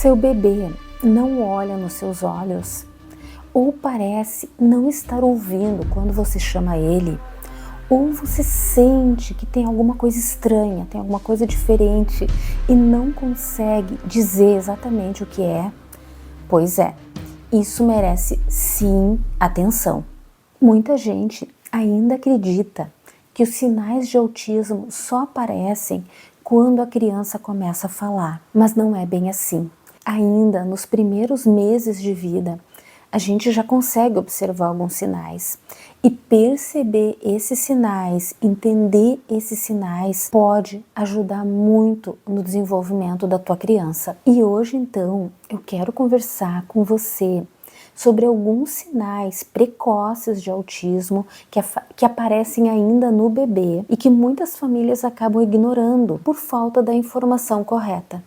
Seu bebê não olha nos seus olhos ou parece não estar ouvindo quando você chama ele, ou você sente que tem alguma coisa estranha, tem alguma coisa diferente e não consegue dizer exatamente o que é? Pois é, isso merece sim atenção. Muita gente ainda acredita que os sinais de autismo só aparecem quando a criança começa a falar, mas não é bem assim. Ainda nos primeiros meses de vida, a gente já consegue observar alguns sinais. E perceber esses sinais, entender esses sinais, pode ajudar muito no desenvolvimento da tua criança. E hoje, então, eu quero conversar com você sobre alguns sinais precoces de autismo que aparecem ainda no bebê e que muitas famílias acabam ignorando por falta da informação correta.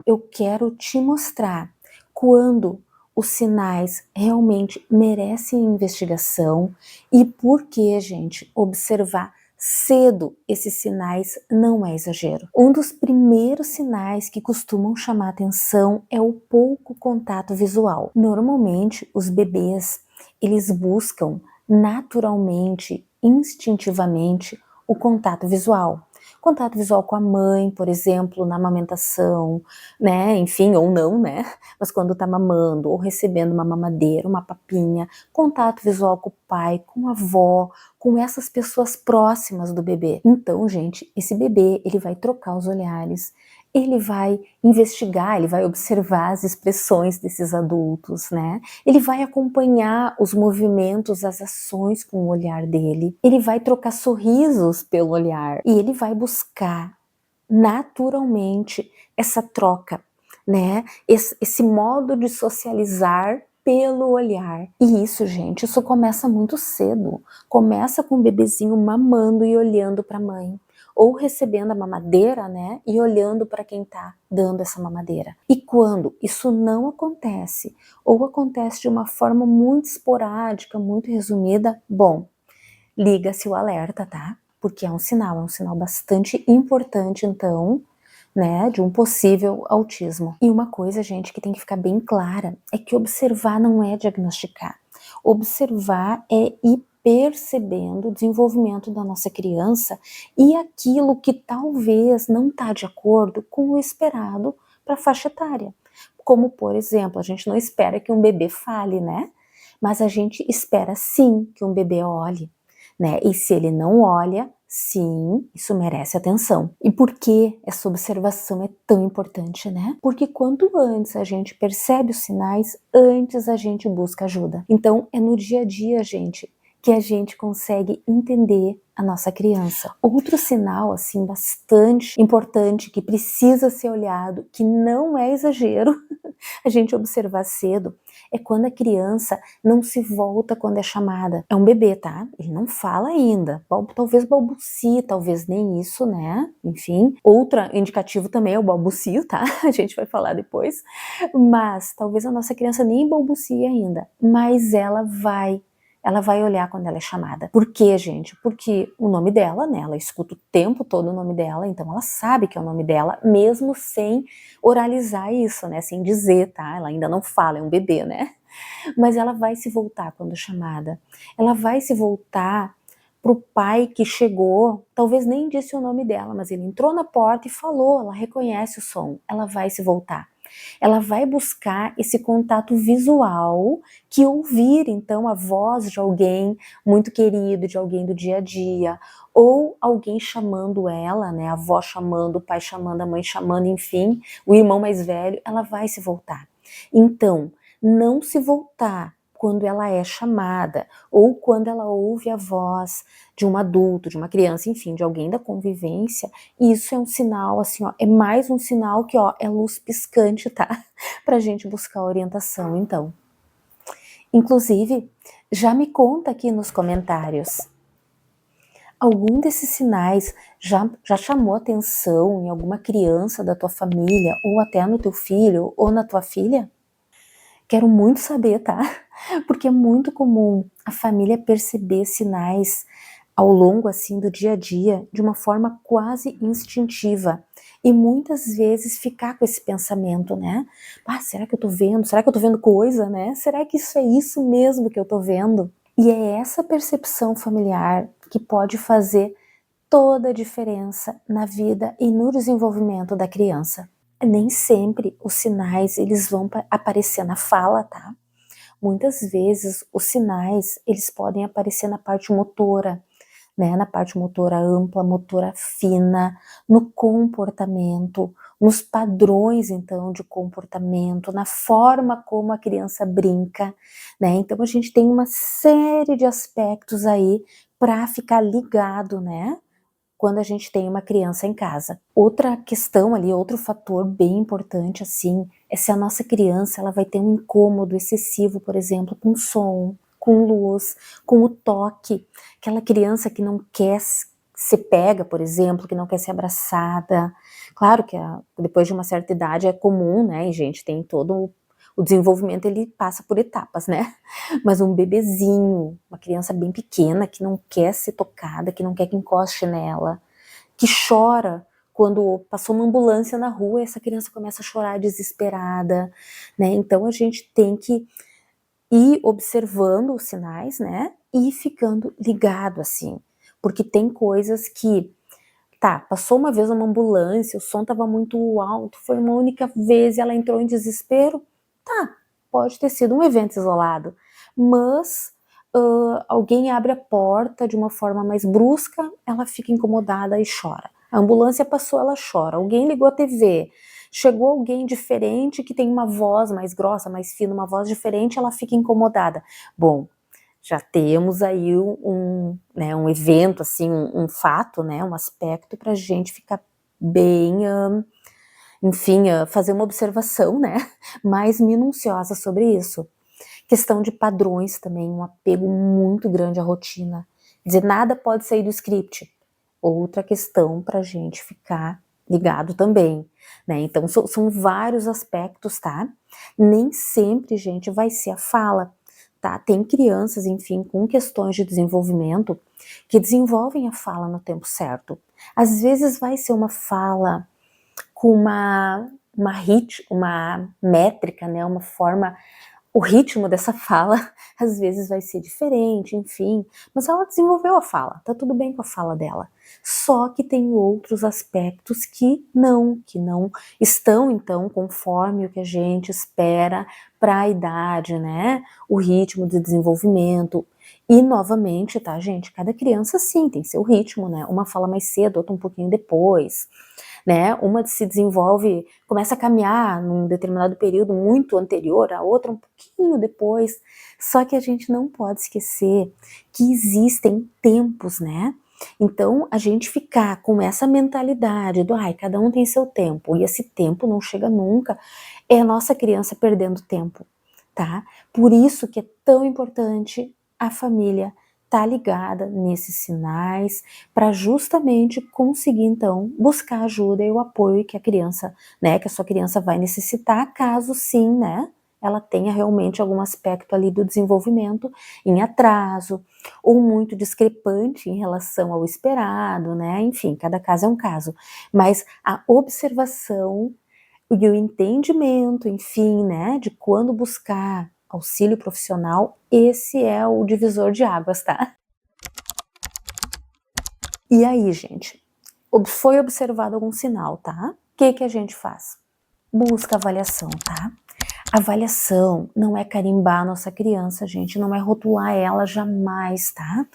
Eu quero te mostrar quando os sinais realmente merecem investigação e por que, gente, observar cedo esses sinais não é exagero. Um dos primeiros sinais que costumam chamar atenção é o pouco contato visual. Normalmente, os bebês, eles buscam naturalmente, instintivamente, o contato visual. Contato visual com a mãe, por exemplo, na amamentação, né, enfim, ou não, né, mas quando tá mamando ou recebendo uma mamadeira, uma papinha, contato visual com o pai, com a avó, com essas pessoas próximas do bebê. Então, gente, esse bebê, ele vai trocar os olhares, ele vai investigar, ele vai observar as expressões desses adultos, né? Ele vai acompanhar os movimentos, as ações com o olhar dele. Ele vai trocar sorrisos pelo olhar e ele vai buscar naturalmente essa troca, né? Esse modo de socializar pelo olhar. E isso, gente, isso começa muito cedo. Começa com o bebezinho mamando e olhando para a mãe, ou recebendo a mamadeira, né, e olhando para quem tá dando essa mamadeira. E quando isso não acontece, ou acontece de uma forma muito esporádica, muito resumida, bom, liga-se o alerta, tá? Porque é um sinal bastante importante, então, né, de um possível autismo. E uma coisa, gente, que tem que ficar bem clara, é que observar não é diagnosticar. Observar é ir percebendo o desenvolvimento da nossa criança e aquilo que talvez não está de acordo com o esperado para a faixa etária. Como, por exemplo, a gente não espera que um bebê fale, né? Mas a gente espera sim que um bebê olhe, né? E se ele não olha, sim, isso merece atenção. E por que essa observação é tão importante, né? Porque quanto antes a gente percebe os sinais, antes a gente busca ajuda. Então, é no dia a dia, gente, que a gente consegue entender a nossa criança. Outro sinal, assim, bastante importante, que precisa ser olhado, que não é exagero a gente observar cedo, é quando a criança não se volta quando é chamada. É um bebê, tá? Ele não fala ainda. Talvez balbucie, talvez nem isso, né? Enfim. Outro indicativo também é o balbucio, tá? A gente vai falar depois. Mas talvez a nossa criança nem balbucie ainda. Mas ela vai olhar quando ela é chamada. Por quê, gente? Porque o nome dela, né? Ela escuta o tempo todo o nome dela, então ela sabe que é o nome dela, mesmo sem oralizar isso, né? Sem dizer, tá? Ela ainda não fala, é um bebê, né? Mas ela vai se voltar quando chamada. Ela vai se voltar pro pai que chegou, talvez nem disse o nome dela, mas ele entrou na porta e falou, ela reconhece o som, ela vai se voltar. Ela vai buscar esse contato visual que ouvir, então, a voz de alguém muito querido, de alguém do dia a dia, ou alguém chamando ela, né, a avó chamando, o pai chamando, a mãe chamando, enfim, o irmão mais velho, ela vai se voltar. Então, não se voltar quando ela é chamada, ou quando ela ouve a voz de um adulto, de uma criança, enfim, de alguém da convivência, isso é um sinal, assim, ó, é mais um sinal que, ó, é luz piscante, tá? Pra gente buscar orientação, então. Inclusive, já me conta aqui nos comentários, algum desses sinais já chamou atenção em alguma criança da tua família, ou até no teu filho, ou na tua filha? Quero muito saber, tá? Porque é muito comum a família perceber sinais ao longo, assim, do dia a dia, de uma forma quase instintiva. e muitas vezes ficar com esse pensamento, né? Ah, será que eu tô vendo? Será que eu tô vendo coisa, né? Será que isso é isso mesmo que eu tô vendo? E é essa percepção familiar que pode fazer toda a diferença na vida e no desenvolvimento da criança. Nem sempre os sinais eles vão aparecer na fala, tá? Muitas vezes os sinais eles podem aparecer na parte motora, né, na parte motora ampla, motora fina, no comportamento, nos padrões então de comportamento, na forma como a criança brinca, né? Então a gente tem uma série de aspectos aí para ficar ligado, né? Quando a gente tem uma criança em casa. Outra questão ali, outro fator bem importante assim, é se a nossa criança ela vai ter um incômodo excessivo, por exemplo, com som, com luz, com o toque. Aquela criança que não quer ser pega, por exemplo, que não quer ser abraçada. Claro que depois de uma certa idade é comum, né, e gente tem todo o desenvolvimento ele passa por etapas, né? Mas um bebezinho, uma criança bem pequena que não quer ser tocada, que não quer que encoste nela, que chora quando passou uma ambulância na rua e essa criança começa a chorar desesperada, né? Então a gente tem que ir observando os sinais, né? E ficando ligado assim, porque tem coisas que tá, passou uma vez uma ambulância, o som estava muito alto, foi uma única vez e ela entrou em desespero. Tá, pode ter sido um evento isolado, mas alguém abre a porta de uma forma mais brusca, ela fica incomodada e chora. A ambulância passou, ela chora. Alguém ligou a TV, chegou alguém diferente que tem uma voz mais grossa, mais fina, uma voz diferente, ela fica incomodada. Bom, já temos aí né, um evento, assim, um fato, né, um aspecto para a gente ficar bem, enfim, fazer uma observação, né, mais minuciosa sobre isso. Questão de padrões também, um apego muito grande à rotina. Quer dizer, nada pode sair do script. Outra questão para a gente ficar ligado também, né? Então, são vários aspectos, tá? Nem sempre, gente, vai ser a fala, tá? Tem crianças, enfim, com questões de desenvolvimento que desenvolvem a fala no tempo certo. Às vezes vai ser uma fala com uma métrica, né? Uma forma, o ritmo dessa fala às vezes vai ser diferente, enfim, mas ela desenvolveu a fala, tá tudo bem com a fala dela. Só que tem outros aspectos que não estão então conforme o que a gente espera para a idade, né? O ritmo de desenvolvimento. E novamente, tá, gente? Cada criança sim tem seu ritmo, né? Uma fala mais cedo, outra um pouquinho depois, né? Uma se desenvolve, começa a caminhar num determinado período muito anterior, a outra um pouquinho depois. Só que a gente não pode esquecer que existem tempos, né? Então, a gente ficar com essa mentalidade do, ai, cada um tem seu tempo, e esse tempo não chega nunca, é a nossa criança perdendo tempo, tá? Por isso que é tão importante a família tá ligada nesses sinais para justamente conseguir então buscar ajuda e o apoio que a criança, né, que a sua criança vai necessitar, caso sim, né, ela tenha realmente algum aspecto ali do desenvolvimento em atraso ou muito discrepante em relação ao esperado, né? Enfim, cada caso é um caso, mas a observação e o entendimento, enfim, né, de quando buscar auxílio profissional, esse é o divisor de águas, tá? E aí, gente, foi observado algum sinal, tá? O que que a gente faz? Busca avaliação, tá? Avaliação não é carimbar a nossa criança, gente, não é rotular ela jamais, tá?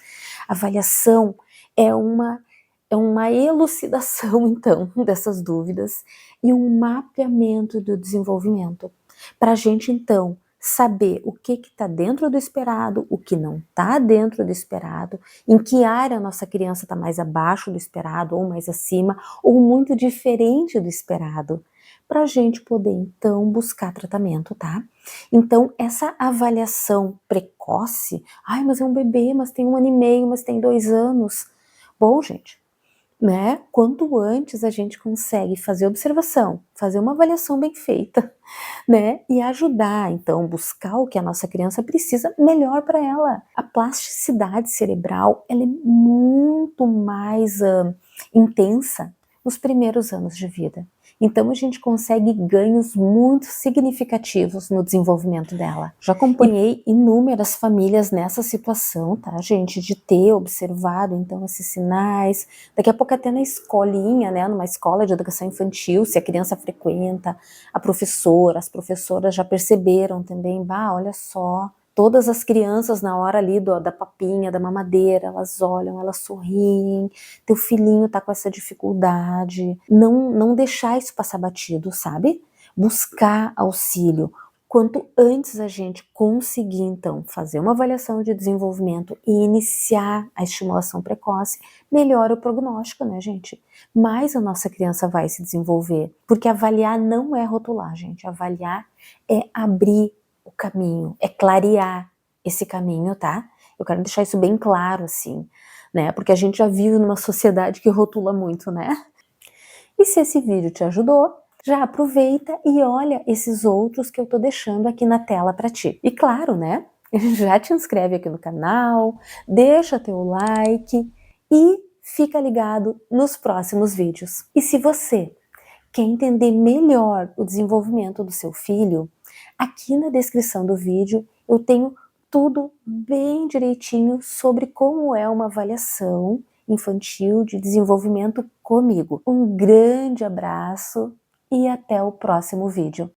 Avaliação é uma elucidação, então, dessas dúvidas e um mapeamento do desenvolvimento. Para a gente, então, saber o que está dentro do esperado, o que não está dentro do esperado, em que área a nossa criança está mais abaixo do esperado, ou mais acima, ou muito diferente do esperado, para a gente poder, então, buscar tratamento, tá? Então, essa avaliação precoce, ai, mas é um bebê, mas tem 1 ano e meio, mas tem 2 anos. Bom, gente, né? Quanto antes a gente consegue fazer observação, fazer uma avaliação bem feita, né? E ajudar, então, buscar o que a nossa criança precisa melhor para ela. A plasticidade cerebral, ela é muito mais intensa nos primeiros anos de vida. Então a gente consegue ganhos muito significativos no desenvolvimento dela. Já acompanhei inúmeras famílias nessa situação, tá, gente, de ter observado então esses sinais. Daqui a pouco até na escolinha, né, numa escola de educação infantil, se a criança frequenta, as professoras já perceberam também, olha só, todas as crianças na hora ali da papinha, da mamadeira, elas olham, elas sorriem, teu filhinho tá com essa dificuldade. Não deixar isso passar batido, sabe? Buscar auxílio. Quanto antes a gente conseguir, então, fazer uma avaliação de desenvolvimento e iniciar a estimulação precoce, melhora o prognóstico, né, gente? Mais a nossa criança vai se desenvolver. Porque avaliar não é rotular, gente. Avaliar é abrir o caminho, é clarear esse caminho, tá? Eu quero deixar isso bem claro, assim, né? Porque a gente já vive numa sociedade que rotula muito, né? E se esse vídeo te ajudou, já aproveita e olha esses outros que eu tô deixando aqui na tela para ti. E claro, né? Já te inscreve aqui no canal, deixa teu like e fica ligado nos próximos vídeos. E se você quer entender melhor o desenvolvimento do seu filho, aqui na descrição do vídeo eu tenho tudo bem direitinho sobre como é uma avaliação infantil de desenvolvimento comigo. Um grande abraço e até o próximo vídeo.